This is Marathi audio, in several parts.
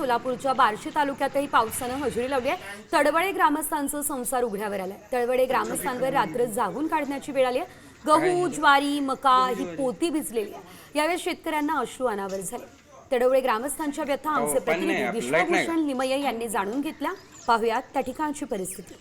सोलापूरच्या बार्शी तालुक्यातही पावसानं हजेरी लावली आहे। तडवळे ग्रामस्थांचा संसार उघड्यावर आलाय। तडवळे ग्रामस्थांवर रात्र जागून काढण्याची वेळ आली आहे। गहू, ज्वारी, मका ही पोती भिजलेली आहे। यावेळी शेतकऱ्यांना अश्रू अनावर झाले। तडवळे ग्रामस्थांच्या व्यथा आमचे प्रतिनिधी विश्वभूषण निमये यांनी जाणून घेतल्या। पाहुयात त्या ठिकाणची परिस्थिती।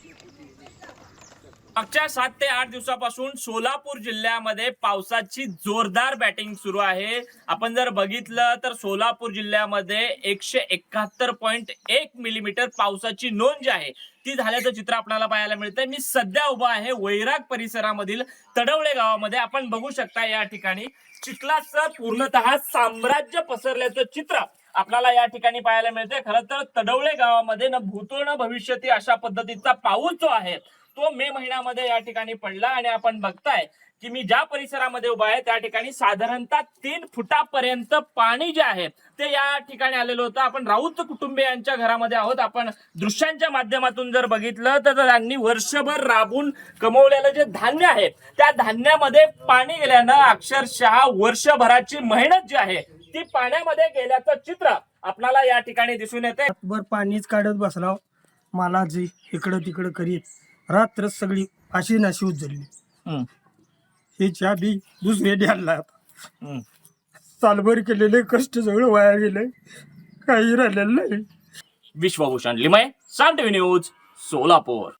मागच्या 7 ते 8 दिवसापासून सोलापूर जिल्ह्यामध्ये पावसाची जोरदार बॅटिंग सुरू आहे। आपण जर बघितलं तर सोलापूर जिल्ह्यामध्ये 171.1 मिलीमीटर पावसाची नोंद जी आहे ती झाल्याचं चित्र आपल्याला पाहायला मिळतंय। मी सध्या उभा आहे वैराग परिसरामधील तडवळे गावामध्ये। आपण बघू शकता या ठिकाणी चिखलाचं पूर्णतः साम्राज्य पसरल्याचं चित्र आपल्याला या ठिकाणी पाहायला मिळते। खरं तर तडवळे गावामध्ये न भूतो न भविष्यती अशा पद्धतीचा पाऊस जो आहे तो मे महिन्यामध्ये या ठिकाणी पडला आणि आपण बघताय की मी ज्या परिसरामध्ये उभा आहे त्या ठिकाणी साधारणतः 3 फुटापर्यंत पाणी जे आहे ते या ठिकाणी आलेलं होतं। आपण राऊत कुटुंबियांच्या घरामध्ये आहोत। आपण दृश्यांच्या माध्यमातून जर बघितलं तर त्यांनी वर्षभर राबून कमवलेलं जे धान्य आहे त्या धान्यामध्ये पाणी गेल्यानं अक्षरशः वर्षभराची मेहनत जी आहे ती पाण्यामध्ये गेल्याचं चित्र आपल्याला या ठिकाणी दिसून येते। वर पाणीच काढत बसला मला जे इकडं तिकडं करीत रात्र सगळी अशी नाशी उजळली। हे बी दुसरे ध्यानला सालभर केलेले कष्ट सगळं वाया गेले, काही राहिलेलं नाही। विश्वभूषण लिमये, साम टीव्ही न्यूज, सोलापूर।